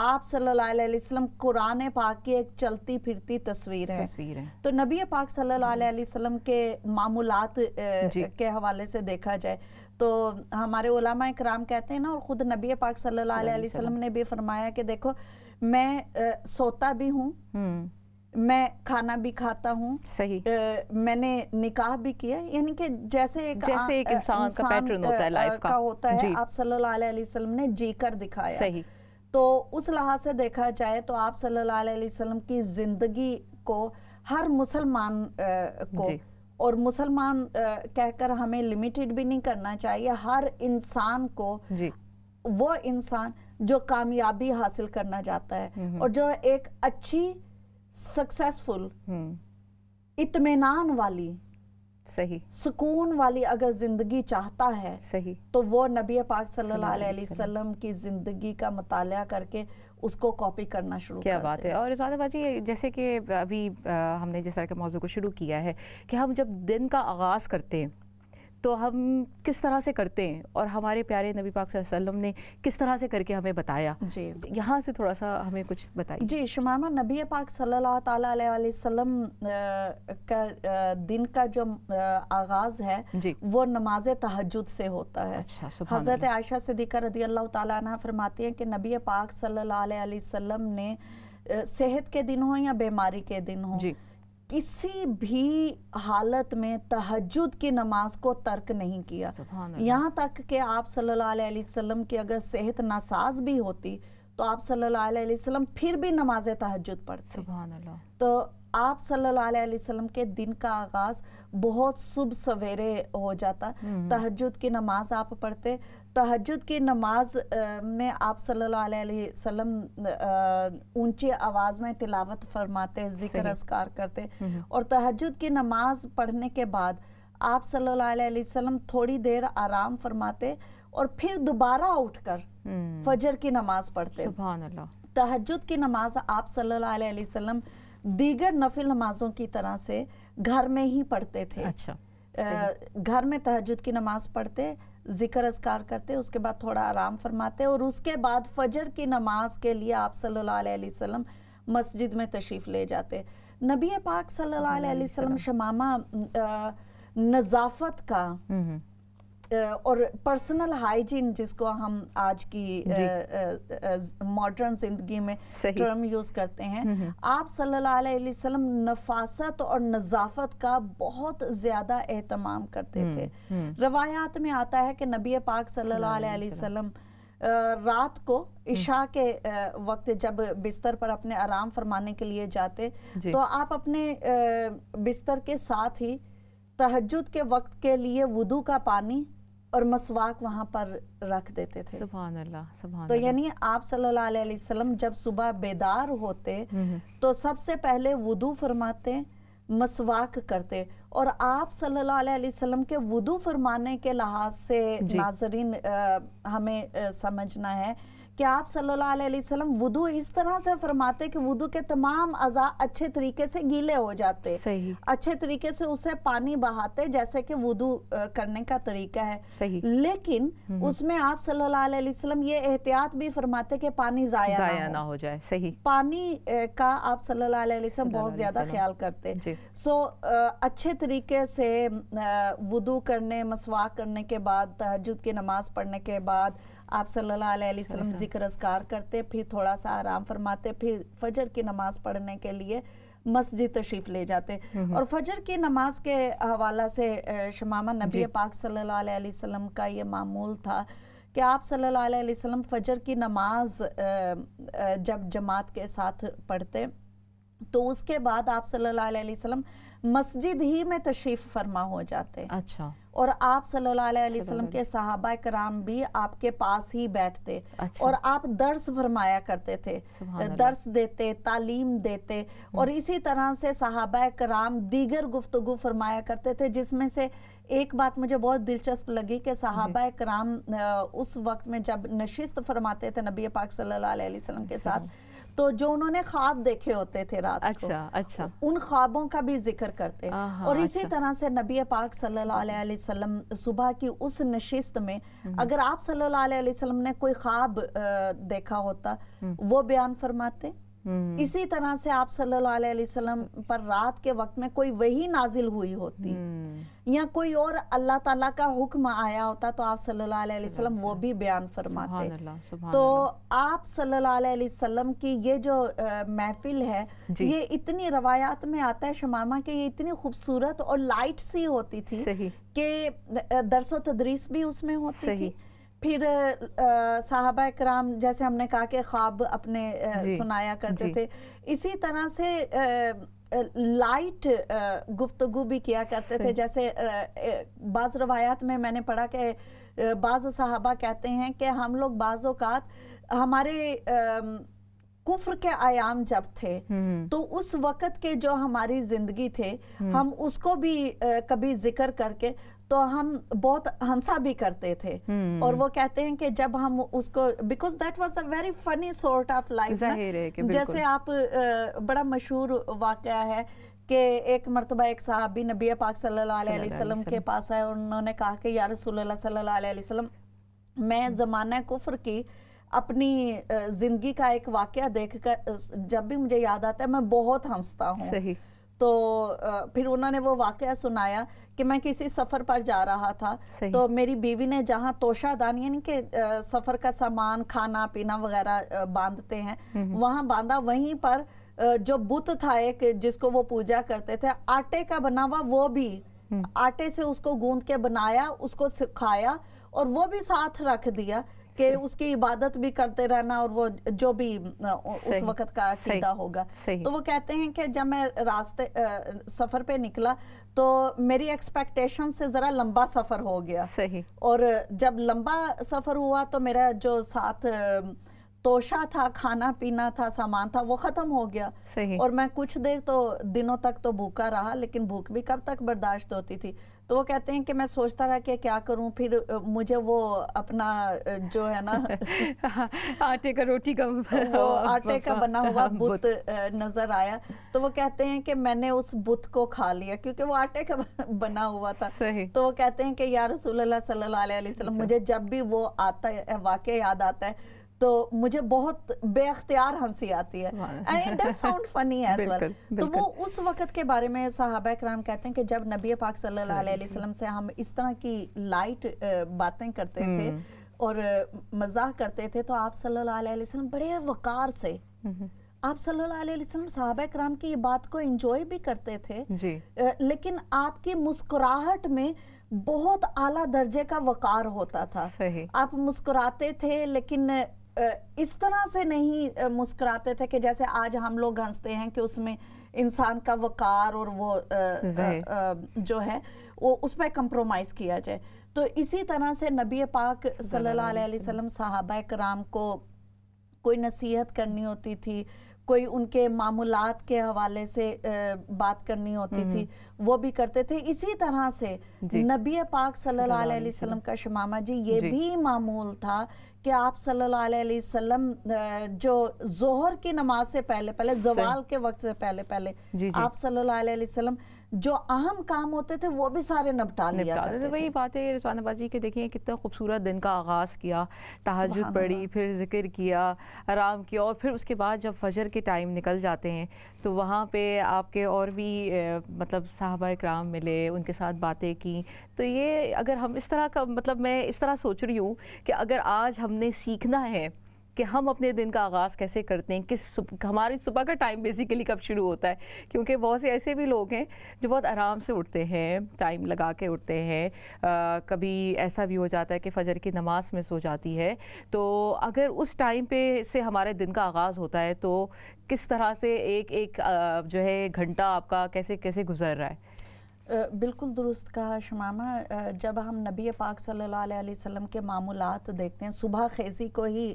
آپ صلی اللہ علیہ وسلم قرآن پاک کی ایک چلتی پھرتی تصویر ہے. تو نبی پاک صلی اللہ علیہ وسلم کے معمولات کے حوالے سے دیکھا جائے تو ہمارے علماء کرام کہتے ہیں نا، اور خود نبی پاک صلی اللہ علیہ وسلم نے بھی فرمایا کہ دیکھو میں سوتا بھی ہوں، میں کھانا بھی کھاتا ہوں، میں نے نکاح بھی کیا، یعنی کہ جیسے ایک انسان کا پیٹرن ہوتا ہے لائف کا ہوتا ہے، آپ صلی اللہ علیہ وسلم نے جی کر دکھایا. تو اس لحاظ سے دیکھا جائے تو آپ صلی اللہ علیہ وسلم کی زندگی کو ہر مسلمان کو، اور مسلمان کہہ کر ہمیں لیمیٹڈ بھی نہیں کرنا چاہیے، ہر انسان کو، وہ انسان جو کامیابی حاصل کرنا چاہتا ہے اور جو ایک اچھی سکسیسفل اطمینان والی سکون والی اگر زندگی چاہتا ہے تو وہ نبی پاک صلی اللہ علیہ وسلم کی زندگی کا مطالعہ کر کے اس کو کاپی کرنا شروع کر دیں. کیا بات ہے. اور اسعادہ باجی، جیسے کہ ابھی ہم نے جس طرح کے موضوع کو شروع کیا ہے کہ ہم جب دن کا آغاز کرتے ہیں تو ہم کس طرح سے کرتے ہیں، اور ہمارے پیارے نبی پاک صلی اللہ علیہ وسلم نے کس طرح سے کر کے ہمیں بتایا، یہاں سے تھوڑا سا ہمیں کچھ بتائیے. جی شمامہ، نبی پاک صلی اللہ تعالیٰ علیہ وسلم کا دن کا جو آغاز ہے وہ نماز تہجد سے ہوتا ہے. حضرت عائشہ صدیقہ رضی اللہ تعالیٰ عنہ فرماتی ہیں کہ نبی پاک صلی اللہ علیہ وسلم نے صحت کے دن ہوں یا بیماری کے دن ہوں، کسی بھی حالت میں تہجد کی نماز کو ترک نہیں کیا. یہاں تک کہ آپ صلی اللہ علیہ وسلم کی اگر صحت ناساز بھی ہوتی تو آپ صلی اللہ علیہ وسلم پھر بھی نماز تہجد پڑھتے. تو آپ صلی اللہ علیہ وسلم کے دن کا آغاز بہت صبح سویرے ہو جاتا. تہجد کی نماز آپ پڑھتے. تہجد کی نماز میں آپ صلی اللہ علیہ وسلم اونچی آواز میں تلاوت فرماتے، ذکر اذکار کرتے، اور تہجد کی نماز پڑھنے کے بعد آپ صلی اللہ علیہ وسلم تھوڑی دیر آرام فرماتے اور پھر دوبارہ اٹھ کر فجر کی نماز پڑھتے. سبحان اللہ. تہجد کی نماز آپ صلی اللہ علیہ وسلم دیگر نفل نمازوں کی طرح سے گھر میں ہی پڑھتے تھے. گھر میں تہجد کی نماز پڑھتے، ذکر اذکار کرتے، اس کے بعد تھوڑا آرام فرماتے، اور اس کے بعد فجر کی نماز کے لیے آپ صلی اللہ علیہ وسلم مسجد میں تشریف لے جاتے. نبی پاک صلی اللہ علیہ وسلم شمامہ نظافت کا اور پرسنل ہائیجین، جس کو ہم آج کی ماڈرن زندگی میں ٹرم یوز کرتے ہیں، آپ صلی اللہ علیہ وسلم نفاست اور نظافت کا بہت زیادہ اہتمام کرتے تھے. روایات میں آتا ہے کہ نبی پاک صلی اللہ علیہ وسلم رات کو عشاء کے وقت جب بستر پر اپنے آرام فرمانے کے لیے جاتے تو آپ اپنے بستر کے ساتھ ہی تہجد کے وقت کے لیے وضو کا پانی اور مسواک وہاں پر رکھ دیتے تھے. سبحان اللہ. سبحان تو یعنی آپ صلی اللہ علیہ وسلم جب صبح بیدار ہوتے تو سب سے پہلے وضو فرماتے، مسواک کرتے. اور آپ صلی اللہ علیہ وسلم کے وضو فرمانے کے لحاظ سے ناظرین ہمیں سمجھنا ہے کہ آپ صلی اللہ علیہ وسلم وضو اس طرح سے فرماتے کہ وضو کے تمام اعضاء اچھے طریقے سے گیلے ہو جاتے، اچھے طریقے سے اسے پانی بہاتے جیسے کہ وضو کرنے کا طریقہ ہے. لیکن اس میں آپ صلی اللہ علیہ وسلم یہ احتیاط بھی فرماتے کہ پانی ضائع نہ ہو جائے. پانی کا آپ صلی اللہ علیہ وسلم بہت زیادہ خیال کرتے. سو اچھے طریقے سے وضو کرنے، مسواک کرنے کے بعد، تہجد کی نماز پڑھنے کے بعد آپ صلی اللہ علیہ وسلم ذکر اذکار کرتے، پھر تھوڑا سا آرام فرماتے، پھر فجر کی نماز پڑھنے کے لیے مسجد تشریف لے جاتے. اور فجر کی نماز کے حوالہ سے شمامہ نبی پاک صلی اللہ علیہ وسلم کا یہ معمول تھا کہ آپ صلی اللہ علیہ وسلم فجر کی نماز جب جماعت کے ساتھ پڑھتے تو اس کے بعد آپ صلی اللہ علیہ وسلم مسجد ہی میں تشریف فرما ہو جاتے. اور آپ صلی اللہ علیہ وسلم کے صحابہ کرام بھی آپ کے پاس ہی بیٹھتے اور آپ درس فرمایا کرتے تھے، درس دیتے، تعلیم دیتے. اور اسی طرح سے صحابہ کرام دیگر گفتگو فرمایا کرتے تھے، جس میں سے ایک بات مجھے بہت دلچسپ لگی کہ صحابہ کرام اس وقت میں جب نشست فرماتے تھے نبی پاک صلی اللہ علیہ وسلم کے ساتھ تو جو انہوں نے خواب دیکھے ہوتے تھے رات کو، اچھا ان خوابوں کا بھی ذکر کرتے. اور اسی طرح سے نبی پاک صلی اللہ علیہ وسلم صبح کی اس نشست میں اگر آپ صلی اللہ علیہ وسلم نے کوئی خواب دیکھا ہوتا وہ بیان فرماتے. اسی طرح سے آپ صلی اللہ علیہ وسلم پر رات کے وقت میں کوئی وحی نازل ہوئی ہوتی یا کوئی اور اللہ تعالیٰ کا حکم آیا ہوتا تو آپ صلی اللہ علیہ وسلم وہ بھی بیان فرماتے. تو آپ صلی اللہ علیہ وسلم کی یہ جو محفل ہے یہ اتنی روایات میں آتا ہے شمامہ کہ یہ اتنی خوبصورت اور لائٹ سی ہوتی تھی کہ درس و تدریس بھی اس میں ہوتی تھی. پھر صحابہ کرام جیسے ہم نے کہا کہ خواب اپنے سنایا کرتے تھے، اسی طرح سے لائٹ گفتگو بھی کیا کرتے تھے. جیسے بعض روایات میں نے پڑھا کہ بعض صحابہ کہتے ہیں کہ ہم لوگ بعض اوقات ہمارے کفر کے ایام جب تھے تو اس وقت کے جو ہماری زندگی تھے ہم اس کو بھی کبھی ذکر کر کے تو ہم بہت ہنسا بھی کرتے تھے. اور وہ کہتے ہیں کہ جب ہم اس کو because that was a very funny sort of life. جیسے آپ بڑا مشہور واقعہ ہے کہ ایک مرتبہ ایک صحابی نبی پاک صلی اللہ علیہ وسلم کے پاس آئے اور انہوں نے کہا کہ یا رسول اللہ صلی اللہ علیہ وسلم میں زمانہ کفر کی اپنی زندگی کا ایک واقعہ دیکھ کر جب بھی مجھے یاد آتا ہے میں بہت ہنستا ہوں. تو پھر انہوں نے وہ واقعہ سنایا کہ میں کسی سفر پر جا رہا تھا تو میری بیوی نے جہاں توشہ دانی یعنی کہ سفر کا سامان کھانا پینا وغیرہ باندھتے ہیں وہاں باندھا. وہیں پر جو بت تھا ایک جس کو وہ پوجا کرتے تھے آٹے کا بنا ہوا، وہ بھی آٹے سے اس کو گوندھ کے بنایا، اس کو سکھایا اور وہ بھی ساتھ رکھ دیا کہ اس کی عبادت بھی کرتے رہنا اور وہ جو بھی اس وقت کا عقیدہ ہوگا. تو وہ کہتے ہیں کہ جب میں راستے سفر پہ نکلا تو میری ایکسپیکٹیشن سے ذرا لمبا سفر ہو گیا. اور جب لمبا سفر ہوا تو میرا جو ساتھ توشہ تھا، کھانا پینا تھا، سامان تھا، وہ ختم ہو گیا. اور میں کچھ دیر تو دنوں تک تو بھوکا رہا، لیکن بھوک بھی کب تک برداشت ہوتی تھی. تو وہ کہتے ہیں کہ میں سوچتا رہا کہ کیا کروں. پھر مجھے وہ اپنا جو ہے نا آٹے کا روٹی کا وہ آٹے کا بنا ہوا بت نظر آیا. تو وہ کہتے ہیں کہ میں نے اس بت کو کھا لیا کیونکہ وہ آٹے کا بنا ہوا تھا. تو وہ کہتے ہیں کہ یا رسول اللہ صلی اللہ علیہ وسلم مجھے جب بھی وہ آتا ہے واقعہ یاد آتا ہے تو مجھے بہت بے اختیار ہنسی آتی ہے. And it does sound funny as well. تو وہ اس وقت کے بارے میں صحابہ کرام کہتے ہیں کہ جب نبی پاک صلی اللہ علیہ وسلم سے ہم اس طرح کی لائٹ باتیں کرتے تھے اور مزاح کرتے تھے تو آپ صلی اللہ علیہ وسلم بڑے وقار سے آپ صلی اللہ علیہ وسلم صحابہ کرام کی یہ بات کو انجوائے بھی کرتے تھے لیکن آپ کی مسکراہٹ میں بہت اعلیٰ درجے کا وقار ہوتا تھا. آپ مسکراتے تھے لیکن اس طرح سے نہیں مسکراتے تھے کہ جیسے آج ہم لوگ ہنستے ہیں کہ اس میں انسان کا وقار اور وہ جو ہے وہ اس پہ کمپرومائز کیا جائے. تو اسی طرح سے نبی پاک صلی اللہ علیہ وسلم صحابہ کرام کو کوئی نصیحت کرنی ہوتی تھی، کوئی ان کے معمولات کے حوالے سے بات کرنی ہوتی تھی وہ بھی کرتے تھے. اسی طرح سے نبی پاک صلی اللہ علیہ وسلم کا شمامہ جی یہ بھی معمول تھا کہ آپ صلی اللہ علیہ وسلم جو ظہر کی نماز سے پہلے زوال کے وقت سے پہلے آپ صلی اللہ علیہ وسلم جو اہم کام ہوتے تھے وہ بھی سارے نپٹا لیا کرتے تھے. وہی بات ہے رضوانہ باجی کہ دیکھیں کتنا خوبصورت دن کا آغاز کیا، تہجد پڑھی، پھر ذکر کیا، آرام کیا، اور پھر اس کے بعد جب فجر کے ٹائم نکل جاتے ہیں تو وہاں پہ آپ کے اور بھی مطلب صحابہ اکرام ملے، ان کے ساتھ باتیں کی. تو یہ اگر ہم اس طرح کا مطلب میں اس طرح سوچ رہی ہوں کہ اگر آج ہم نے سیکھنا ہے کہ ہم اپنے دن کا آغاز کیسے کرتے ہیں، ہماری صبح کا ٹائم بیسیکلی کب شروع ہوتا ہے، کیونکہ بہت سے ایسے بھی لوگ ہیں جو بہت آرام سے اٹھتے ہیں، ٹائم لگا کے اٹھتے ہیں، کبھی ایسا بھی ہو جاتا ہے کہ فجر کی نماز میں سو جاتی ہے. تو اگر اس ٹائم پہ سے ہمارے دن کا آغاز ہوتا ہے تو کس طرح سے ایک جو ہے گھنٹہ آپ کا کیسے گزر رہا ہے؟ بالکل درست کہا شمامہ. جب ہم نبی پاک صلی اللہ علیہ وسلم کے معمولات دیکھتے ہیں، صبح خیزی کو ہی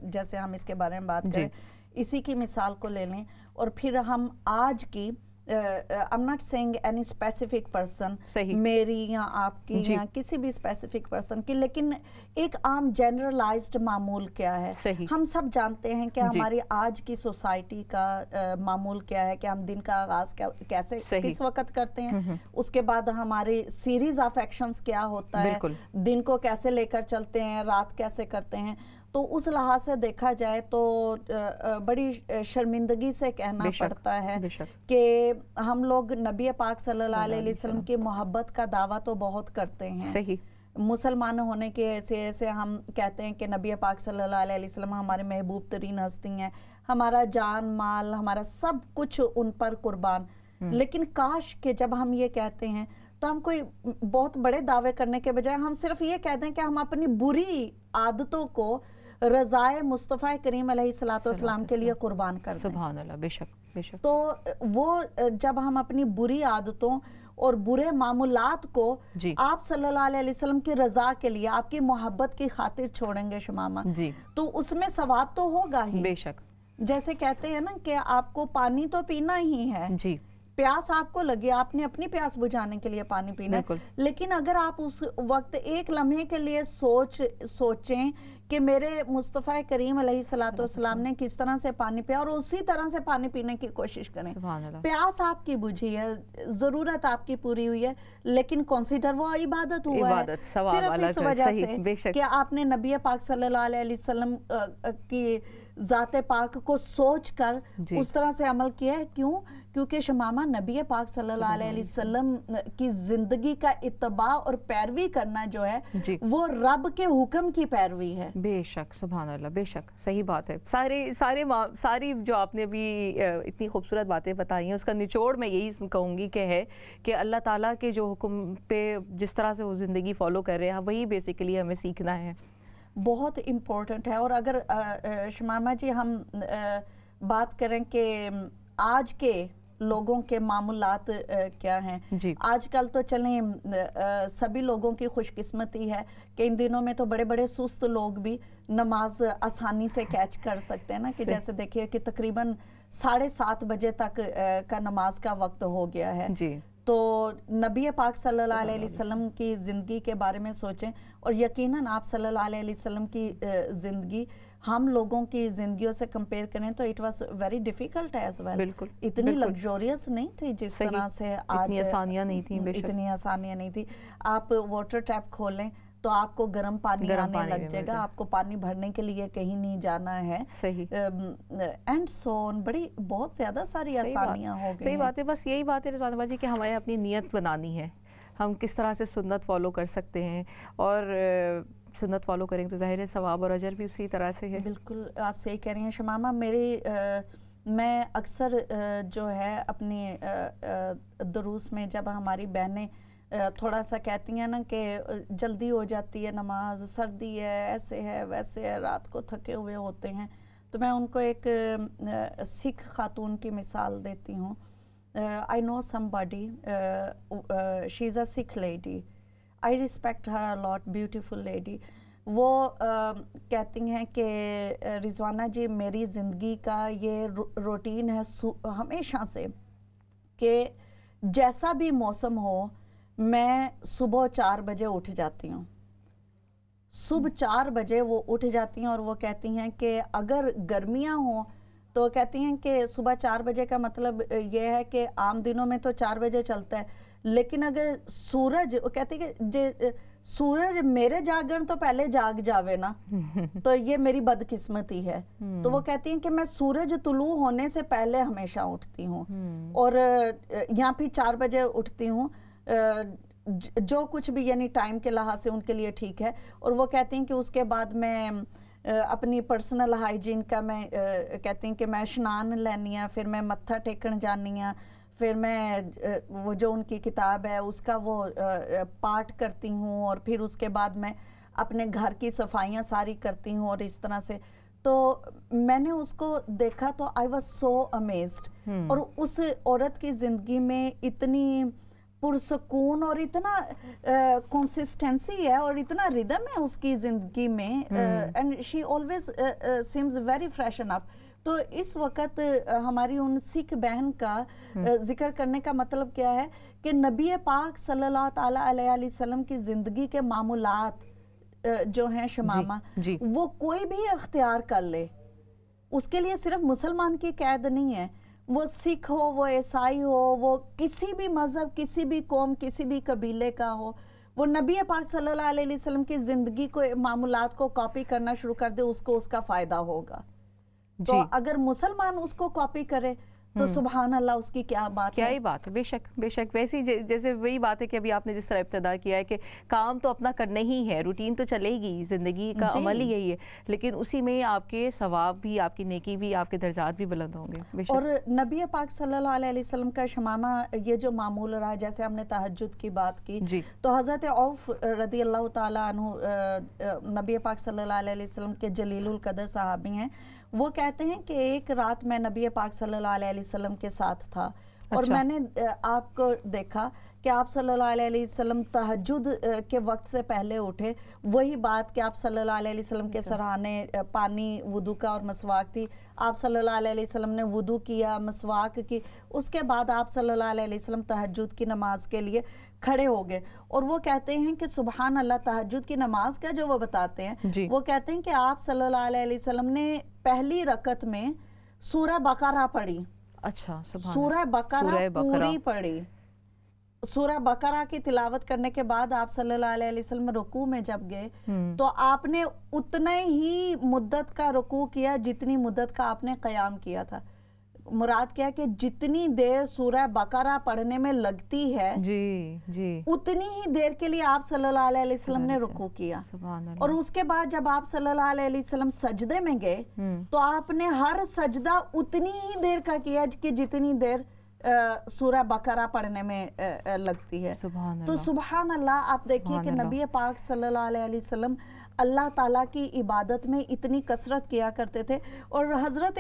جیسے ہم اس کے بارے میں بات کریں اسی کی مثال کو لے لیں اور پھر ہم آج کی I'm not saying any specific person, صحیح میری یا آپ کی جی یا کسی بھی اسپیسیفک پرسن کی، لیکن ایک عام جنرلائزڈ معمول کیا ہے. صحیح ہم سب جانتے ہیں کہ جی ہماری آج کی سوسائٹی کا معمول کیا ہے، کہ ہم دن کا آغاز کیسے صحیح کس وقت کرتے ہیں، اس کے بعد ہماری سیریز آف ایکشنز کیا ہوتا ہے، بالکل دن کو کیسے لے کر چلتے ہیں، رات کیسے کرتے ہیں. تو اس لحاظ سے دیکھا جائے تو بڑی شرمندگی سے کہنا بے شک پڑتا ہے بے شک کہ ہم لوگ نبی پاک صلی اللہ صلی اللہ علیہ وسلم کی محبت کا دعویٰ تو بہت کرتے ہیں. صحیح مسلمان ہونے کے ایسے ہم کہتے ہیں کہ نبی پاک صلی اللہ علیہ وسلم ہمارے محبوب ترین ہستی ہیں، ہمارا جان مال ہمارا سب کچھ ان پر قربان. لیکن کاش کہ جب ہم یہ کہتے ہیں تو ہم کوئی بہت بڑے دعوے کرنے کے بجائے ہم صرف یہ کہتے ہیں کہ ہم اپنی بری عادتوں کو رضائے مصطفیٰ کریم علیہ الصلوۃ والسلام کے لیے قربان کر دیں. سبحان اللہ بے شک بے شک. تو وہ جب ہم اپنی بری عادتوں اور برے معمولات کو جی آپ صلی اللہ علیہ وسلم کی رضا کے لیے، آپ کی محبت کی خاطر چھوڑیں گے شمامہ، جی تو اس میں ثواب تو ہوگا ہی. بے شک جیسے کہتے ہیں نا کہ آپ کو پانی تو پینا ہی ہے، جی پیاس آپ کو لگی، آپ نے اپنی پیاس بجھانے کے لیے پانی پینا ہے، بالکل لیکن اگر آپ اس وقت ایک لمحے کے لیے سوچیں کہ میرے مصطفیٰ کریم علیہ الصلوۃ والسلام نے کس طرح سے پانی پیا، اور اسی طرح سے پانی پینے کی کوشش کریں. سبحان اللہ پیاس آپ کی بجھی ہے، ضرورت آپ کی پوری ہوئی ہے، لیکن کنسیڈر وہ عبادت ہوا ہے عبادت ثواب صرف اللہ اس کا. وجہ صحیح بے سے شک کہ آپ نے نبی پاک صلی اللہ علیہ وسلم کی ذات پاک کو سوچ کر جی اس طرح سے عمل کیا ہے. کیوں؟ کیونکہ شمامہ نبی پاک صلی اللہ علیہ وسلم کی زندگی کا اتباع اور پیروی کرنا جو ہے جی وہ رب کے حکم کی پیروی ہے. بے شک سبحان اللہ بے شک صحیح بات ہے. ساری جو آپ نے ابھی اتنی خوبصورت باتیں بتائی ہیں اس کا نچوڑ میں یہی کہوں گی کہ ہے کہ اللہ تعالیٰ کے جو حکم پہ جس طرح سے وہ زندگی فالو کر رہے ہیں وہی بیسیکلی ہمیں سیکھنا ہے. بہت امپورٹنٹ ہے. اور اگر شمامہ جی ہم بات کریں کہ آج کے لوگوں کے معمولات کیا ہیں، جی آج کل تو چلیں سبھی لوگوں کی خوش قسمتی ہے کہ ان دنوں میں تو بڑے بڑے سست لوگ بھی نماز آسانی سے کیچ کر سکتے ہیں نا، کہ جیسے دیکھیے کہ تقریباً 7:30 بجے تک کا نماز کا وقت ہو گیا ہے. جی تو نبی پاک صلی اللہ علیہ وسلم کی زندگی کے بارے میں سوچیں، اور یقیناً آپ صلی اللہ علیہ وسلم کی زندگی ہم لوگوں کی زندگیوں سے کمپیئر کریں تو it was very difficult as well. بالکل اتنی لگزوریس نہیں تھی جس طرح سے آج، اتنی آسانیاں نہیں تھیں. بے شک اتنی آسانیاں نہیں تھی. آپ واٹر ٹیپ کھولیں تو آپ کو گرم پانی آنے لگ جائے گا، آپ کو پانی بھرنے کے لیے کہیں نہیں جانا ہے. صحیح اینڈ سو بڑی بہت زیادہ ساری آسانیاں ہو گئی. صحیح بات ہے. بس یہی بات ہے رضوانہ باجی کہ ہمیں اپنی نیت بنانی ہے، ہم کس طرح سے سنت فالو کر سکتے ہیں، اور سنت فالو کریں تو ظاہر ہے ثواب اور اجر بھی اسی طرح سے ہے. بالکل آپ صحیح کہہ رہی ہیں شمامہ. میں اکثر جو ہے اپنی دروس میں جب ہماری بہنیں تھوڑا سا کہتی ہیں نا کہ جلدی ہو جاتی ہے نماز، سردی ہے، ایسے ہے ویسے ہے، رات کو تھکے ہوئے ہوتے ہیں، تو میں ان کو ایک سکھ خاتون کی مثال دیتی ہوں. I know somebody, she's a Sikh lady. I respect her a lot, beautiful lady. وہ کہتی ہیں کہ رضوانہ جی میری زندگی کا یہ روٹین ہے ہمیشہ سے کہ جیسا بھی موسم ہو میں صبح 4 بجے اٹھ جاتی ہوں. صبح 4 بجے وہ اٹھ جاتی ہیں، اور وہ کہتی ہیں کہ اگر گرمیاں ہوں تو کہتی ہیں کہ صبح 4 بجے کا مطلب یہ ہے کہ عام دنوں میں تو 4 بجے چلتا ہے، لیکن اگر سورج، وہ کہتی ہے کہ سورج میرے جاگن تو پہلے جاگ جاوے نا تو یہ میری بدقسمتی ہے. تو وہ کہتی ہیں کہ میں سورج طلوع ہونے سے پہلے ہمیشہ اٹھتی ہوں، اور یہاں بھی 4 بجے اٹھتی ہوں، جو کچھ بھی یعنی ٹائم کے لحاظ سے ان کے لیے ٹھیک ہے. اور وہ کہتی ہیں کہ اس کے بعد میں اپنی پرسنل ہائیجین کا میں کہتی ہیں کہ میں اشنان لینی ہے، پھر میں متھا ٹیکن جانی ہے، پھر میں وہ جو ان کی کتاب ہے اس کا وہ پاٹ کرتی ہوں، اور پھر اس کے بعد میں اپنے گھر کی صفائیاں ساری کرتی ہوں. اور اس طرح سے تو میں نے اس کو دیکھا تو I was so amazed. اور اس عورت کی زندگی میں اتنی پرسکون اور اتنا کنسسٹنسی ہے اور اتنا ردم ہے اس کی زندگی میں، and she always seems very freshen up. تو اس وقت ہماری ان سکھ بہن کا ذکر کرنے کا مطلب کیا ہے کہ نبی پاک صلی اللہ تعالیٰ علیہ وسلم کی زندگی کے معمولات جو ہیں شمامہ جی وہ کوئی بھی اختیار کر لے، اس کے لیے صرف مسلمان کی قید نہیں ہے، وہ سکھ ہو، وہ عیسائی ہو، وہ کسی بھی مذہب، کسی بھی قوم، کسی بھی قبیلے کا ہو، وہ نبی پاک صلی اللہ علیہ وسلم کی زندگی کو، معمولات کو کاپی کرنا شروع کر دے، اس کو اس کا فائدہ ہوگا۔ تو اگر مسلمان اس کو کاپی کرے تو سبحان اللہ اس کی کیا بات ہے، کیا ہی بات ہے، بے شک بے شک۔ ویسی جیسے وہی بات ہے کہ ابھی آپ نے جس طرح ابتدا کیا ہے کہ کام تو اپنا کرنا ہی ہے، روٹین تو چلے گی، زندگی کا عمل ہی یہی ہے، لیکن اسی میں آپ کے ثواب بھی، آپ کی نیکی بھی، آپ کے درجات بھی بلند ہوں گے، بے شک۔ اور نبی پاک صلی اللہ علیہ وسلم کا شمامہ یہ جو معمول رہا، جیسے ہم نے تہجد کی بات کی، تو حضرت عوف رضی اللہ تعالیٰ عنہ نبی پاک صلی اللہ علیہ وسلم کے جلیل القدر صحابی ہیں، وہ کہتے ہیں کہ ایک رات میں نبی پاک صلی اللہ علیہ وسلم کے ساتھ تھا اور میں نے آپ کو دیکھا کہ آپ صلی اللہ علیہ وسلم تہجد کے وقت سے پہلے اٹھے، وہی بات کہ آپ صلی اللہ علیہ وسلم کے سرہانے پانی وضو کا اور مسواک تھی، آپ صلی اللہ علیہ وسلم نے وضو کیا، مسواک کی، اس کے بعد آپ صلی اللہ علیہ وسلم تہجد کی نماز کے لیے کھڑے ہو گئے، اور وہ کہتے ہیں کہ سبحان اللہ، تہجد کی نماز کا جو وہ بتاتے ہیں، وہ کہتے ہیں کہ آپ صلی اللہ علیہ وسلم نے پہلی رکعت میں سورہ بقرہ پڑھی، اچھا، سورہ بقرہ پوری پڑھی، سورہ بقرہ کی تلاوت کرنے کے بعد آپ صلی اللہ علیہ وسلم رکوع میں جب گئے تو آپ نے اتنے ہی مدت کا رکوع کیا جتنی مدت کا آپ نے قیام کیا تھا۔ مراد کیا کہ جتنی دیر سورہ بقرہ پڑھنے میں لگتی ہے اتنی ہی دیر کے لیے آپ صلی اللہ علیہ وسلم نے رکوع کیا، اور اس کے بعد جب آپ صلی اللہ علیہ وسلم سجدے میں گئے تو آپ نے ہر سجدہ اتنی ہی دیر کا کیا کہ جتنی دیر سورہ بقرہ پڑھنے میں لگتی ہے۔ تو سبحان اللہ، آپ دیکھیے کہ نبی پاک صلی اللہ علیہ وسلم اللہ تعالیٰ کی عبادت میں اتنی کثرت کیا کرتے تھے، اور حضرت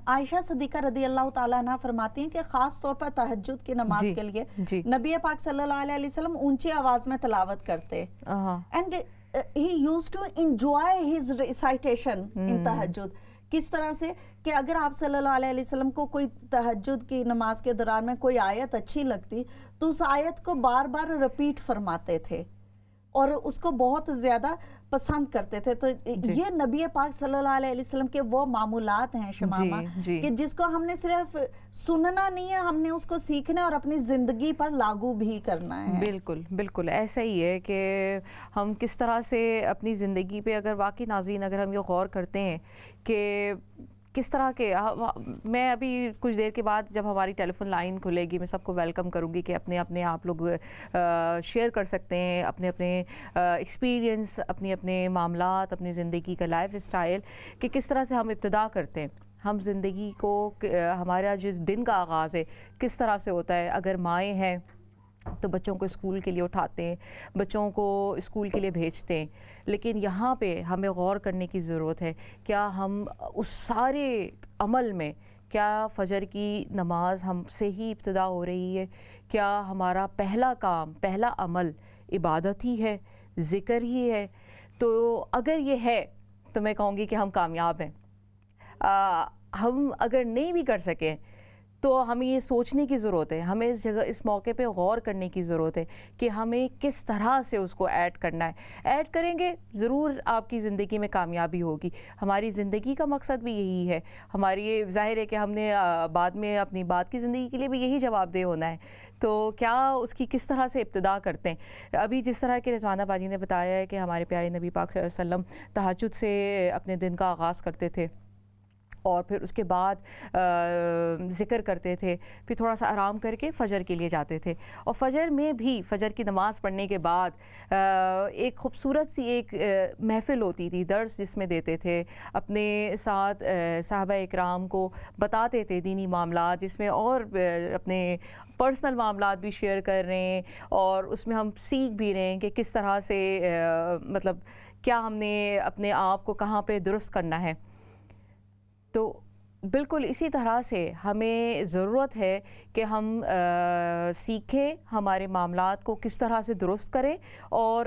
عائشہ صدیقہ رضی اللہ تعالیٰ عنہ فرماتی ہیں کہ خاص طور پر تہجد کی نماز کے لیے نبی پاک صلی اللہ علیہ وسلم اونچی آواز میں تلاوت کرتے، and he used to enjoy his recitation in تہجد۔ کس طرح سے کہ اگر آپ صلی اللہ علیہ وسلم کو کوئی تہجد کی نماز کے دوران میں کوئی آیت اچھی لگتی تو اس آیت کو بار بار رپیٹ فرماتے تھے اور اس کو بہت زیادہ پسند کرتے تھے۔ تو یہ نبی پاک صلی اللہ علیہ وسلم کے وہ معمولات ہیں شمامہ کہ جس کو ہم نے صرف سننا نہیں ہے، ہم نے اس کو سیکھنا اور اپنی زندگی پر لاگو بھی کرنا ہے۔ بالکل بالکل ایسا ہی ہے کہ ہم کس طرح سے اپنی زندگی پہ، اگر واقعی ناظرین اگر ہم یہ غور کرتے ہیں کہ کس طرح کے، میں ابھی کچھ دیر کے بعد جب ہماری ٹیلی فون لائن کھلے گی میں سب کو ویلکم کروں گی کہ اپنے آپ لوگ شیئر کر سکتے ہیں اپنے ایکسپیرینس، اپنے معاملات، اپنی زندگی کا لائف اسٹائل، کہ کس طرح سے ہم ابتدا کرتے ہیں ہم زندگی کو، ہمارا جس دن کا آغاز ہے کس طرح سے ہوتا ہے۔ اگر مائیں ہیں تو بچوں کو اسکول کے لیے اٹھاتے ہیں، بچوں کو اسکول کے لیے بھیجتے ہیں، لیکن یہاں پہ ہمیں غور کرنے کی ضرورت ہے، کیا ہم اس سارے عمل میں، کیا فجر کی نماز ہم سے ہی ابتدا ہو رہی ہے؟ کیا ہمارا پہلا کام، پہلا عمل عبادت ہی ہے، ذکر ہی ہے؟ تو اگر یہ ہے تو میں کہوں گی کہ ہم کامیاب ہیں۔ ہم اگر نہیں بھی کر سکیں تو ہمیں یہ سوچنے کی ضرورت ہے، ہمیں اس جگہ، اس موقع پہ غور کرنے کی ضرورت ہے کہ ہمیں کس طرح سے اس کو ایڈ کرنا ہے۔ ایڈ کریں گے ضرور آپ کی زندگی میں کامیابی ہوگی۔ ہماری زندگی کا مقصد بھی یہی ہے، ہماری یہ ظاہر ہے کہ ہم نے بعد میں اپنی بعد کی زندگی کے لیے بھی یہی جواب دہ ہونا ہے، تو کیا اس کی کس طرح سے ابتدا کرتے ہیں؟ ابھی جس طرح کہ رضوانہ باجی نے بتایا ہے کہ ہمارے پیارے نبی پاک صلی اللہ علیہ وسلم تہجد سے اپنے دن کا آغاز کرتے تھے اور پھر اس کے بعد ذکر کرتے تھے، پھر تھوڑا سا آرام کر کے فجر کے لیے جاتے تھے، اور فجر میں بھی فجر کی نماز پڑھنے کے بعد ایک خوبصورت سی ایک محفل ہوتی تھی، درس جس میں دیتے تھے، اپنے ساتھ صحابہ اکرام کو بتاتے تھے دینی معاملات، جس میں اور اپنے پرسنل معاملات بھی شیئر کر رہے ہیں، اور اس میں ہم سیکھ بھی رہے ہیں کہ کس طرح سے مطلب کیا ہم نے اپنے آپ کو کہاں پہ درست کرنا ہے۔ تو بالکل اسی طرح سے ہمیں ضرورت ہے کہ ہم سیکھیں ہمارے معاملات کو کس طرح سے درست کریں، اور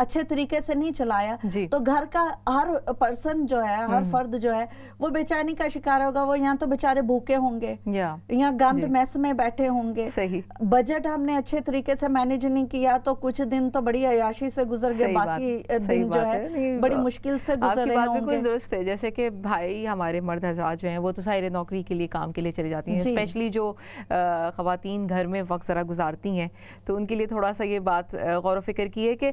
اچھے طریقے سے نہیں چلایا تو گھر کا ہر پرسن جو ہے، ہر فرد جو ہے وہ بے چینی کا شکار ہوگا. وہ یہاں تو بیچارے بھوکے ہوں گے، یہاں گند میس میں بیٹھے ہوں گے. بجٹ ہم نے اچھے طریقے سے مینیج نہیں کیا تو کچھ دن تو بڑی عیاشی سے گزر گئے، باقی دن جو ہے بڑی مشکل سے گزر رہے ہوں گے. درست ہے. جیسے کہ بھائی ہمارے مرد حضرات جو ہیں وہ تو ظاہر نوکری کے لیے، کام کے لیے چلی جاتی ہیں، اسپیشلی جو خواتین گھر میں وقت ذرا گزارتی ہیں تو ان کے لیے تھوڑا سا یہ بات غور و فکر کی ہے کہ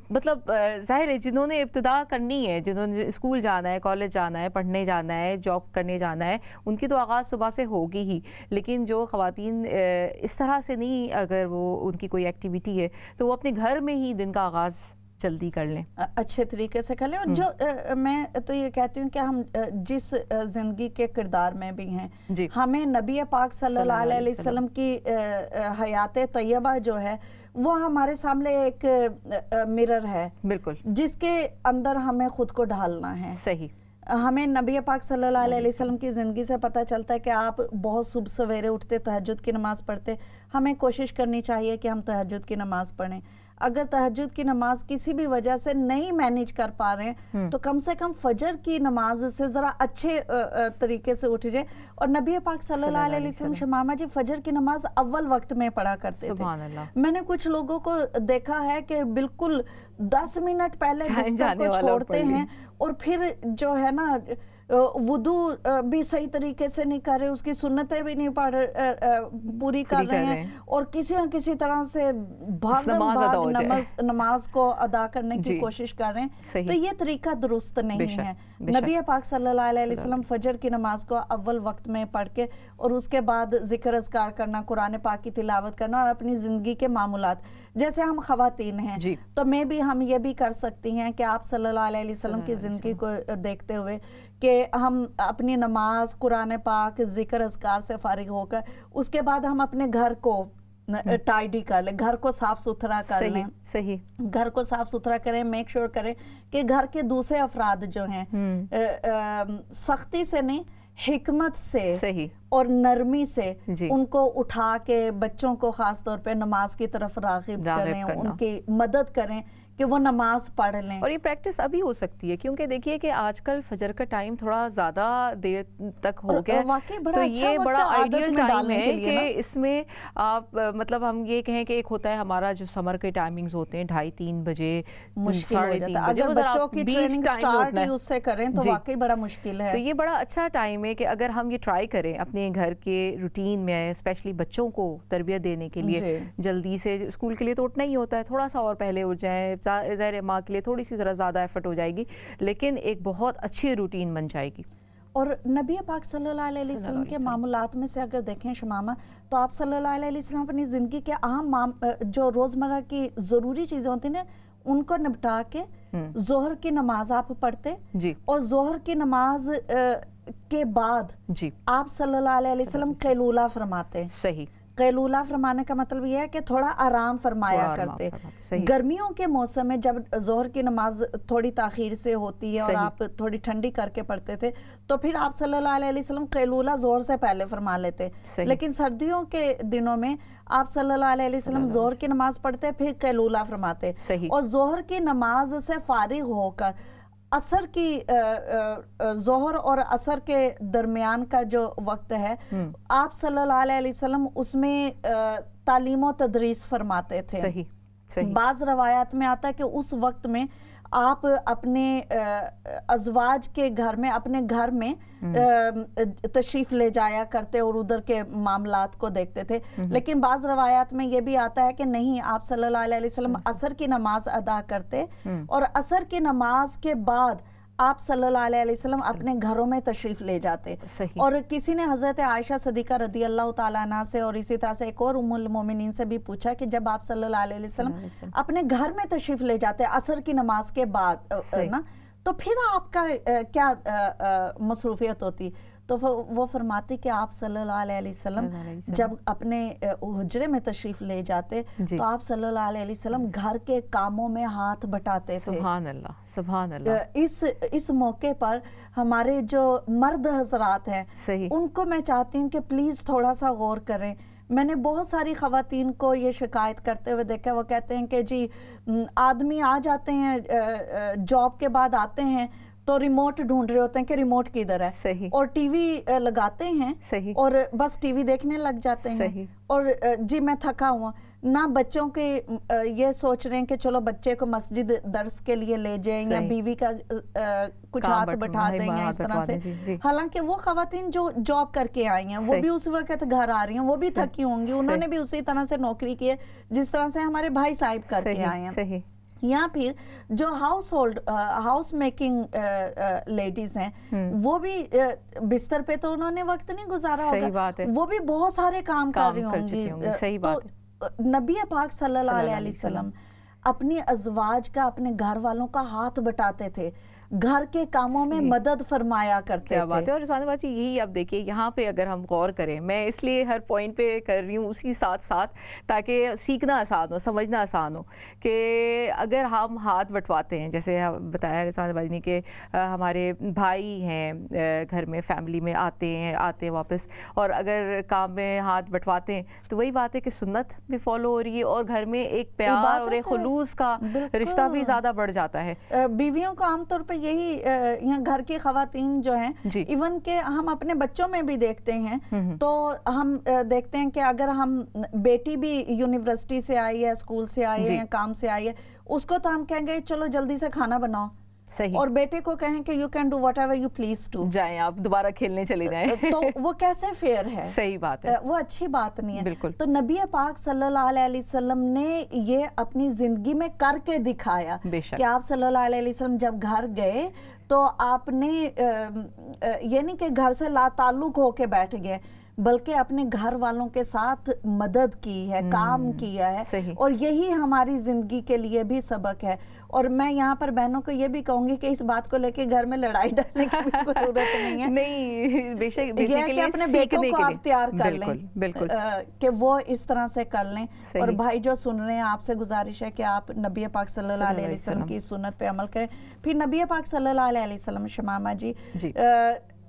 مطلب ظاہر ہے جنہوں نے ابتدا کرنی ہے، جنہوں نے اسکول جانا ہے، کالج جانا ہے، پڑھنے جانا ہے، جاب کرنے جانا ہے، ان کی تو آغاز صبح سے ہوگی ہی. لیکن جو خواتین اس طرح سے نہیں، اگر وہ ان کی کوئی ایکٹیویٹی ہے تو وہ اپنے گھر میں ہی دن کا آغاز جلدی کر لیں، اچھے طریقے سے کر لیں. جو میں تو یہ کہتی ہوں کہ ہم جس زندگی کے کردار میں بھی ہیں، ہمیں نبی پاک صلی اللہ علیہ وسلم کی حیات طیبہ جو ہے وہ ہمارے سامنے ایک مرر ہے، بالکل، جس کے اندر ہمیں خود کو ڈھالنا ہے. صحیح. ہمیں نبی پاک صلی اللہ علیہ وسلم کی زندگی سے پتہ چلتا ہے کہ آپ بہت صبح سویرے اٹھتے، تہجد کی نماز پڑھتے. ہمیں کوشش کرنی چاہیے کہ ہم تہجد کی نماز پڑھیں. اگر تہجد کی نماز کسی بھی وجہ سے نہیں مینیج کر پا رہے ہیں تو کم سے کم فجر کی نماز سے ذرا اچھے طریقے سے اٹھ جائیں. اور نبی پاک صلی اللہ علیہ وسلم شمامہ جی فجر کی نماز اول وقت میں پڑھا کرتے تھے. میں نے کچھ لوگوں کو دیکھا ہے کہ بالکل 10 منٹ پہلے بستر کو چھوڑتے ہیں اور پھر جو ہے نا وضو بھی صحیح طریقے سے نہیں کر رہے، اس کی سنتیں بھی نہیں پوری کر رہے ہیں اور کسی نہ کسی طرح سے نماز کو ادا کرنے کی کوشش کر رہے ہیں. تو یہ طریقہ درست نہیں ہے. نبی پاک صلی اللہ علیہ وسلم فجر کی نماز کو اول وقت میں پڑھ کے اور اس کے بعد ذکر اذکار کرنا، قرآن پاک کی تلاوت کرنا اور اپنی زندگی کے معمولات، جیسے ہم خواتین ہیں تو میں بھی ہم یہ بھی کر سکتی ہیں کہ آپ صلی اللہ علیہ وسلم کی زندگی کو دیکھتے ہوئے کہ ہم اپنی نماز، قرآن پاک، ذکر اذکار سے فارغ ہو کر اس کے بعد ہم اپنے گھر کو ٹائیڈی کر لیں، گھر کو صاف ستھرا کر لیں. صحیح. گھر کو صاف ستھرا کریں، میک شور کریں کہ گھر کے دوسرے افراد جو ہیں سختی سے نہیں، حکمت سے اور نرمی سے ان کو اٹھا کے بچوں کو خاص طور پہ نماز کی طرف راغب کریں، ان کی مدد کریں کہ وہ نماز پڑھ لیں. اور یہ پریکٹس ابھی ہو سکتی ہے کیونکہ دیکھیے کہ آج کل فجر کا ٹائم تھوڑا زیادہ دیر تک ہو گیا، تو یہ بڑا آئیڈیل ٹائم ہے کہ اس میں آپ مطلب ہم یہ کہیں کہ ایک ہوتا ہے ہمارا جو سمر کے ٹائمنگز ہوتے ہیں 2:30-3 بجے، مشکل ہو جاتا ہے. اگر بچوں کی ٹریننگ سٹارٹ ہی اس سے کریں تو واقعی بڑا مشکل ہے. تو یہ بڑا اچھا ٹائم ہے کہ اگر ہم یہ ٹرائی کریں اپنے گھر کے روٹین میں، اسپیشلی بچوں کو تربیت دینے کے لیے، جلدی سے اسکول کے لیے تو اٹھنا ہی ہوتا ہے، تھوڑا سا اور پہلے اٹھ جائیں، ظاہر ماں کے لیے تھوڑی سی ذرا زیادہ ایفرٹ ہو جائے گی لیکن ایک بہت اچھی روٹین بن جائے گی. اور نبی پاک صلی اللہ علیہ وسلم کے معمولات میں سے اگر دیکھیں شمامہ تو آپ صلی اللہ علیہ وسلم اپنی زندگی کے اہم جو روزمرہ کی ضروری چیزیں ہوتی ہیں ان کو نپٹا کے ظہر کی نماز آپ پڑھتے اور ظہر کی نماز کے بعد آپ صلی اللہ علیہ وسلم قیلولہ فرماتے. صحیح. قیلولہ فرمانے کا مطلب یہ ہے کہ تھوڑا آرام فرمایا کرتے. گرمیوں کے موسم میں جب ظہر کی نماز تھوڑی تاخیر سے ہوتی ہے اور آپ تھوڑی ٹھنڈی کر کے پڑھتے تھے تو پھر آپ صلی اللہ علیہ وسلم قیلولہ ظہر سے پہلے فرما لیتے. لیکن سردیوں کے دنوں میں آپ صلی اللہ علیہ وسلم ظہر کی نماز پڑھتے پھر قیلولہ فرماتے اور ظہر کی نماز سے فارغ ہو کر عصر کی ظہر اور عصر کے درمیان کا جو وقت ہے آپ صلی اللہ علیہ وسلم اس میں تعلیم و تدریس فرماتے تھے. بعض روایات میں آتا ہے کہ اس وقت میں آپ اپنے ازواج کے گھر میں، اپنے گھر میں تشریف لے جایا کرتے اور ادھر کے معاملات کو دیکھتے تھے. لیکن بعض روایات میں یہ بھی آتا ہے کہ نہیں، آپ صلی اللہ علیہ وسلم عصر کی نماز ادا کرتے اور عصر کی نماز کے بعد آپ صلی اللہ علیہ وسلم اپنے گھروں میں تشریف لے جاتے. اور کسی نے حضرت عائشہ صدیقہ رضی اللہ تعالیٰ عنہ سے اور اسی طرح سے ایک اور ام المومنین سے بھی پوچھا کہ جب آپ صلی اللہ علیہ وسلم اپنے گھر میں تشریف لے جاتے عصر کی نماز کے بعد نا تو پھر آپ کا کیا مصروفیت ہوتی؟ تو وہ فرماتی کہ آپ صلی اللہ علیہ وسلم جب اپنے حجرے میں تشریف لے جاتے تو آپ صلی اللہ علیہ وسلم گھر کے کاموں میں ہاتھ بٹاتے تھے. سبحان اللہ، سبحان اللہ. اس موقع پر ہمارے جو مرد حضرات ہیں ان کو میں چاہتی ہوں کہ پلیز تھوڑا سا غور کریں. میں نے بہت ساری خواتین کو یہ شکایت کرتے ہوئے دیکھا، وہ کہتے ہیں کہ جی آدمی آ جاتے ہیں جاب کے بعد آتے ہیں تو ریموٹ ڈھونڈ رہے ہوتے ہیں کہ ریموٹ کدھر ہے، اور ٹی وی لگاتے ہیں اور بس ٹی وی دیکھنے لگ جاتے ہیں، اور جی میں تھکا ہوا، نہ بچوں کے یہ سوچ رہے ہیں کہ چلو بچے کو مسجد درس کے لیے لے جائیں یا بیوی کا کچھ ہاتھ بٹھا دیں یا اس طرح سے. حالانکہ وہ خواتین جو جاب کر کے آئی ہیں وہ بھی اس وقت گھر آ رہی ہیں، وہ بھی تھکی ہوں گی، انہوں نے بھی اسی طرح سے نوکری کی ہے جس طرح سے ہمارے بھائی صاحب کر کے آئے ہیں. یا پھر جو ہاؤس میکنگ لیڈیز ہیں وہ بھی بستر پہ تو انہوں نے وقت نہیں گزارا ہوگا، وہ بھی بہت سارے کام کر رہی ہوں گی. تو نبی پاک صلی اللہ علیہ وسلم اپنی ازواج کا، اپنے گھر والوں کا ہاتھ بٹاتے تھے، گھر کے کاموں میں مدد فرمایا کرتے تھے. بات ہے. اور رضوانہ باجی یہی اب دیکھیے یہاں پہ اگر ہم غور کریں، میں اس لیے ہر پوائنٹ پہ کر رہی ہوں اسی ساتھ ساتھ تاکہ سیکھنا آسان ہو، سمجھنا آسان ہو، کہ اگر ہم ہاتھ بٹواتے ہیں جیسے بتایا رضوانہ باجی نے کہ ہمارے بھائی ہیں گھر میں فیملی میں آتے ہیں واپس، اور اگر کام میں ہاتھ بٹواتے ہیں تو وہی بات ہے کہ سنت بھی فالو ہو رہی ہے اور گھر میں ایک پیار اور ایک خلوص کا رشتہ بھی زیادہ بڑھ جاتا ہے. بیویوں کو عام طور پہ یہی یہاں گھر کی خواتین جو ہیں، ایون کہ ہم اپنے بچوں میں بھی دیکھتے ہیں تو ہم دیکھتے ہیں کہ اگر ہم بیٹی بھی یونیورسٹی سے آئی ہے، اسکول سے آئی ہے، کام سے آئی ہے، اس کو تو ہم کہیں گے چلو جلدی سے کھانا بناؤ، اور بیٹے کو کہیں کہ you can do what ever you please do, جائیں آپ دوبارہ کھیلنے چلے جائیں. تو وہ کیسے فیئر ہے؟ صحیح بات ہے، وہ اچھی بات نہیں ہے. بالکل. تو نبی پاک صلی اللہ علیہ وسلم نے یہ اپنی زندگی میں کر کے دکھایا کہ آپ صلی اللہ علیہ وسلم جب گھر گئے تو آپ نے یہ نہیں کہ گھر سے لا تعلق ہو کے بیٹھ گئے، بلکہ اپنے گھر والوں کے ساتھ مدد کی ہے، کام کیا ہے، اور یہی ہماری زندگی کے لیے بھی سبق ہے. اور میں یہاں پر بہنوں کو یہ بھی کہوں گی کہ اس بات کو لے کے گھر میں لڑائی ڈالنے کی بھی ضرورت نہیں ہے. نہیں، بے شک یہ ہے کہ اپنے بیٹوں کو آپ تیار کر لیں کہ وہ اس طرح سے کر لیں. اور بھائی جو سن رہے ہیں آپ سے گزارش ہے کہ آپ نبی پاک صلی اللہ علیہ وسلم کی سنت پہ عمل کریں. پھر نبی پاک صلی اللہ علیہ وسلم شمامہ جی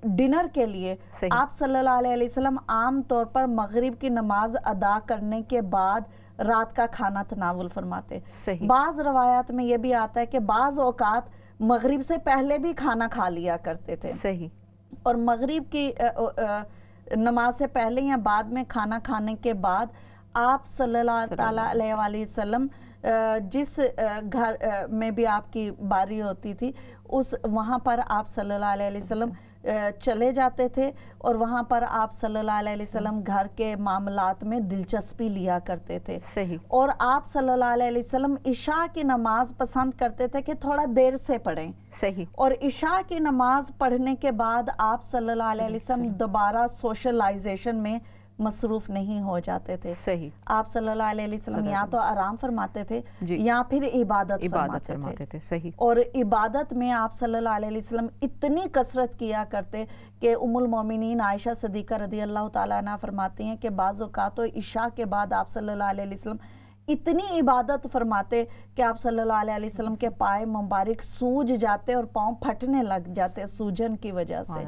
ڈنر کے لیے آپ صلی اللہ علیہ وسلم عام طور پر مغرب کی نماز ادا کرنے کے بعد رات کا کھانا تناول فرماتے. بعض روایات میں یہ بھی آتا ہے کہ بعض اوقات مغرب سے پہلے بھی کھانا کھا لیا کرتے تھے. اور مغرب کی نماز سے پہلے یا بعد میں کھانا کھانے کے بعد آپ صلی اللہ علیہ وآلہ وسلم جس گھر میں بھی آپ کی باری ہوتی تھی وہاں پر آپ صلی اللہ علیہ وسلم چلے جاتے تھے، اور وہاں پر آپ صلی اللہ علیہ وسلم گھر کے معاملات میں دلچسپی لیا کرتے تھے. اور آپ صلی اللہ علیہ وسلم عشاء کی نماز پسند کرتے تھے کہ تھوڑا دیر سے پڑھیں. اور عشاء کی نماز پڑھنے کے بعد آپ صلی اللہ علیہ وسلم دوبارہ سوشلائزیشن میں مصروف نہیں ہو جاتے تھے. آپ صلی اللہ علیہ وسلم یا تو آرام فرماتے تھے یا پھر عبادت فرماتے تھے. اور عبادت میں آپ صلی اللہ علیہ وسلم اتنی کثرت کیا کرتے کہ ام المومنین عائشہ صدیقہ رضی اللہ تعالیٰ عنہ فرماتی ہیں کہ بعض اوقات عشاء کے بعد آپ صلی اللہ علیہ وسلم اتنی عبادت فرماتے کہ آپ صلی اللہ علیہ وسلم کے پائے مبارک سوج جاتے اور پاؤں پھٹنے لگ جاتے سوجن کی وجہ سے.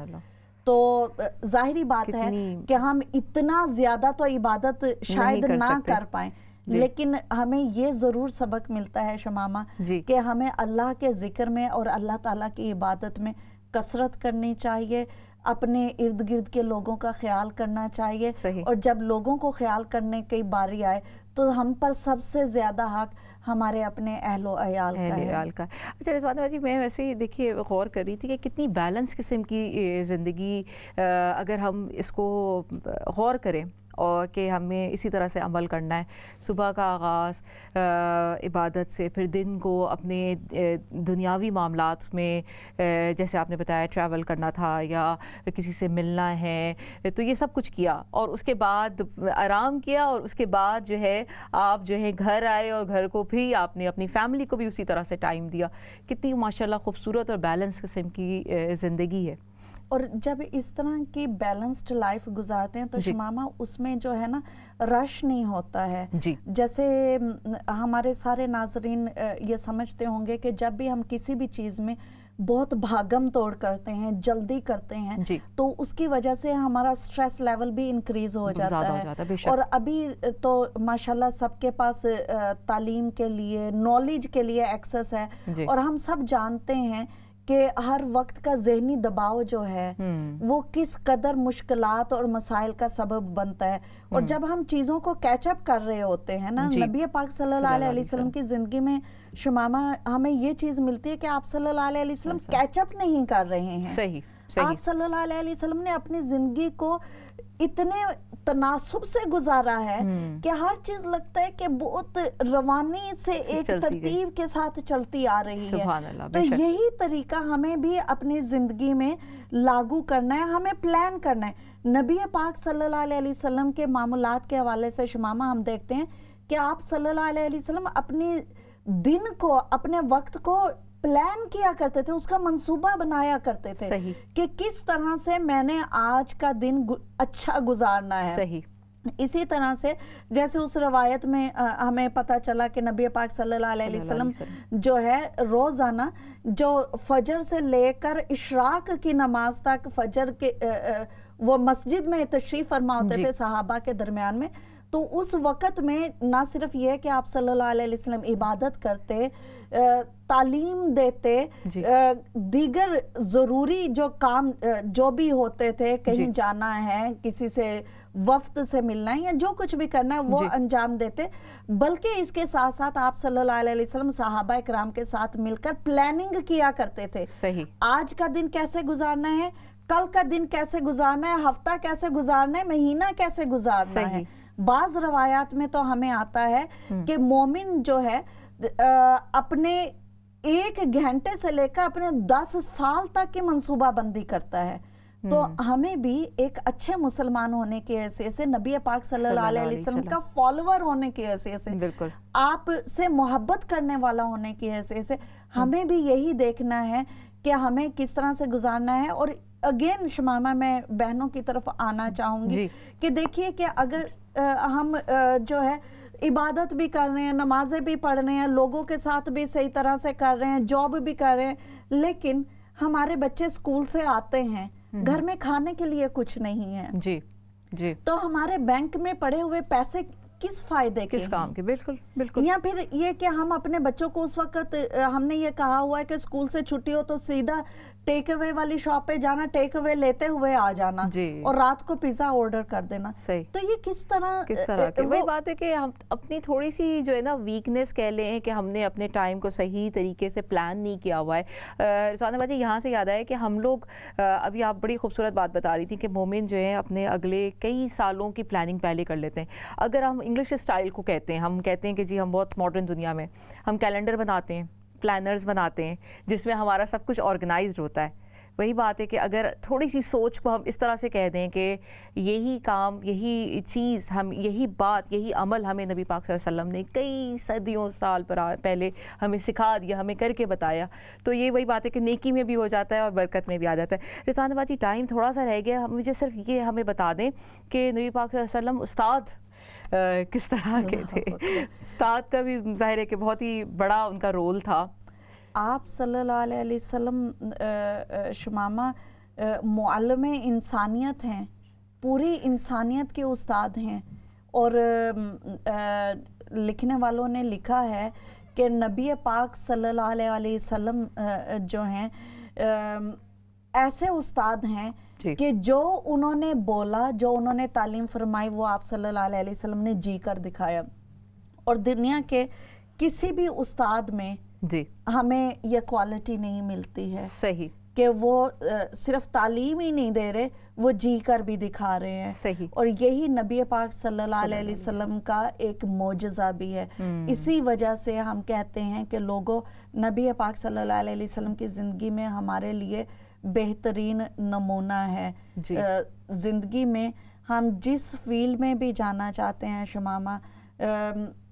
تو ظاہری بات ہے کہ ہم اتنا زیادہ تو عبادت شاید نہ کر پائیں، لیکن ہمیں یہ ضرور سبق ملتا ہے شمامہ کہ ہمیں اللہ کے ذکر میں اور اللہ تعالیٰ کی عبادت میں کثرت کرنی چاہیے، اپنے ارد گرد کے لوگوں کا خیال کرنا چاہیے. اور جب لوگوں کو خیال کرنے کی باری آئے تو ہم پر سب سے زیادہ حق ہمارے اپنے اہل و عیال کا ہے. اچھا رضوانہ باجی میں ویسے ہی دیکھیے غور کر رہی تھی کہ کتنی بیلنس قسم کی زندگی اگر ہم اس کو غور کریں اور کہ ہمیں اسی طرح سے عمل کرنا ہے. صبح کا آغاز عبادت سے، پھر دن کو اپنے دنیاوی معاملات میں جیسے آپ نے بتایا ٹریول کرنا تھا یا کسی سے ملنا ہے تو یہ سب کچھ کیا، اور اس کے بعد آرام کیا، اور اس کے بعد جو ہے آپ جو ہے گھر آئے اور گھر کو بھی آپ نے اپنی فیملی کو بھی اسی طرح سے ٹائم دیا. کتنی ماشاءاللہ خوبصورت اور بیلنس قسم کی زندگی ہے. اور جب اس طرح کی بیلنسڈ لائف گزارتے ہیں تو شمامہ اس میں جو ہے نا رش نہیں ہوتا ہے. جیسے ہمارے سارے ناظرین یہ سمجھتے ہوں گے کہ جب بھی ہم کسی بھی چیز میں بہت بھاگم توڑ کرتے ہیں، جلدی کرتے ہیں، تو اس کی وجہ سے ہمارا سٹریس لیول بھی انکریز ہو جاتا ہے. اور ابھی تو ماشاءاللہ سب کے پاس تعلیم کے لیے، نالج کے لیے ایکسس ہے، اور ہم سب جانتے ہیں کہ ہر وقت کا ذہنی دباؤ جو ہے وہ کس قدر مشکلات اور مسائل کا سبب بنتا ہے. اور جب ہم چیزوں کو کیچ اپ کر رہے ہوتے ہیں نا، نبی پاک صلی اللہ علیہ وسلم کی زندگی میں شمامہ ہمیں یہ چیز ملتی ہے کہ آپ صلی اللہ علیہ وسلم کیچ اپ نہیں کر رہے ہیں. آپ صلی اللہ علیہ وسلم نے اپنی زندگی کو اتنے تناسب سے گزارا ہے کہ ہر چیز لگتا ہے کہ بہت روانی سے ایک ترتیب کے ساتھ چلتی آ رہی ہے. تو یہی طریقہ ہمیں بھی اپنی زندگی میں لاگو کرنا ہے، ہمیں پلان کرنا ہے. نبی پاک صلی اللہ علیہ وسلم کے معاملات کے حوالے سے شمامہ ہم دیکھتے ہیں کہ آپ صلی اللہ علیہ وسلم اپنی دن کو، اپنے وقت کو پلان کیا کرتے تھے، اس کا منصوبہ بنایا کرتے تھے کہ کس طرح سے میں نے آج کا دن اچھا گزارنا ہے. اسی طرح سے جیسے اس روایت میں ہمیں پتہ چلا کہ نبی پاک صلی اللہ علیہ وسلم جو ہے روزانہ جو فجر سے لے کر اشراق کی نماز تک، فجر کے وہ مسجد میں تشریف فرما ہوتے تھے صحابہ کے درمیان میں. تو اس وقت میں نہ صرف یہ کہ آپ صلی اللہ علیہ وسلم عبادت کرتے، تعلیم دیتے، دیگر ضروری جو کام جو بھی ہوتے تھے، کہیں جانا ہے، کسی سے وفد سے ملنا ہے، یا جو کچھ بھی کرنا ہے وہ انجام دیتے، بلکہ اس کے ساتھ ساتھ آپ صلی اللہ علیہ وسلم صحابہ کرام کے ساتھ مل کر پلاننگ کیا کرتے تھے. آج کا دن کیسے گزارنا ہے، کل کا دن کیسے گزارنا ہے، ہفتہ کیسے گزارنا ہے، مہینہ کیسے گزارنا ہے. بعض روایات میں تو ہمیں آتا ہے کہ مومن جو ہے اپنے 1 گھنٹے سے لے کر اپنے 10 سال تک کی منصوبہ بندی کرتا ہے. تو ہمیں بھی ایک اچھے مسلمان ہونے کی حیثیت سے، نبی پاک صلی اللہ علیہ وسلم کا فالوور ہونے کی حیثیت سے، آپ سے محبت کرنے والا ہونے کی حیثیت سے ہمیں بھی یہی دیکھنا ہے کہ ہمیں کس طرح سے گزارنا ہے. اور اگین شمامہ میں بہنوں کی طرف آنا چاہوں گی کہ دیکھیے کہ اگر ہم جو ہے عبادت بھی کر رہے ہیں، نمازیں بھی پڑھ رہے ہیں، لوگوں کے ساتھ بھی صحیح طرح سے کر رہے ہیں، جاب بھی کر رہے ہیں، لیکن ہمارے بچے اسکول سے آتے ہیں، گھر میں کھانے کے لیے کچھ نہیں ہے، تو ہمارے بینک میں پڑے ہوئے پیسے کس فائدے کے، کس کام کے؟ بالکل. یا پھر یہ کہ ہم اپنے بچوں کو اس وقت ہم نے یہ کہا ہوا ہے کہ اسکول سے چھٹی ہو تو سیدھا ٹیک اوے والی شاپ پہ جانا، ٹیک اوے لیتے ہوئے آ جانا، اور رات کو پیزا آرڈر کر دینا. تو یہ کس طرح کی وہی بات ہے کہ ہم اپنی تھوڑی سی جو ہے نا ویکنیس کہہ لیں کہ ہم نے اپنے ٹائم کو صحیح طریقے سے پلان نہیں کیا ہوا ہے. رضوانہ باجی یہاں سے یاد آیا کہ ہم لوگ ابھی آپ بڑی خوبصورت بات بتا رہی تھی کہ مومن جو ہے اپنے اگلے کئی سالوں کی پلاننگ پہلے کر لیتے ہیں. اگر ہم انگلش اسٹائل کو کہتے ہیں، ہم کہتے ہیں کہ جی ہم بہت ماڈرن دنیا میں ہم کیلنڈر بناتے ہیں، پلانرز بناتے ہیں، جس میں ہمارا سب کچھ آرگنائزڈ ہوتا ہے. وہی بات ہے کہ اگر تھوڑی سی سوچ کو ہم اس طرح سے کہہ دیں کہ یہی کام، یہی چیز، ہم یہی بات، یہی عمل ہمیں نبی پاک صلی اللہ علیہ وسلم نے کئی صدیوں سال پہلے ہمیں سکھا دیا، ہمیں کر کے بتایا، تو یہ وہی بات ہے کہ نیکی میں بھی ہو جاتا ہے اور برکت میں بھی آ جاتا ہے. رضوانہ باجی ٹائم تھوڑا سا رہ گیا، مجھے صرف یہ ہمیں بتا دیں کہ نبی پاک صلی اللہ علیہ وسلم استاد کس طرح کے تھے؟ استاد کا بھی ظاہر ہے کہ بہت ہی بڑا ان کا رول تھا. آپ صلی اللہ علیہ وسلم شمامہ معلم انسانیت ہیں، پوری انسانیت کے استاد ہیں. اور لکھنے والوں نے لکھا ہے کہ نبی پاک صلی اللہ علیہ وسلم جو ہیں ایسے استاد ہیں کہ جو انہوں نے بولا، جو انہوں نے تعلیم فرمائی، وہ آپ صلی اللہ علیہ وسلم نے جی کر دکھایا. اور دنیا کے کسی بھی استاد میں ہمیں یہ کوالٹی نہیں ملتی ہے صحیح کہ وہ صرف تعلیم ہی نہیں دے رہے، وہ جی کر بھی دکھا رہے ہیں. صحیح. اور یہی نبی پاک صلی اللہ علیہ وسلم کا ایک معجزہ بھی ہے. اسی وجہ سے ہم کہتے ہیں کہ لوگوں، نبی پاک صلی اللہ علیہ وسلم کی زندگی میں ہمارے لیے بہترین نمونہ ہے. زندگی میں ہم جس فیلڈ میں بھی جانا چاہتے ہیں شمامہ،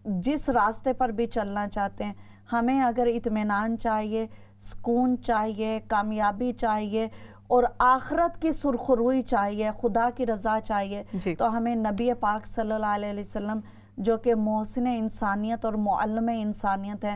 جس راستے پر بھی چلنا چاہتے ہیں، ہمیں اگر اطمینان چاہیے، سکون چاہیے، کامیابی چاہیے اور آخرت کی سرخروئی چاہیے، خدا کی رضا چاہیے، تو ہمیں نبی پاک صلی اللہ علیہ وسلم جو کہ محسن انسانیت اور معلم انسانیت ہے،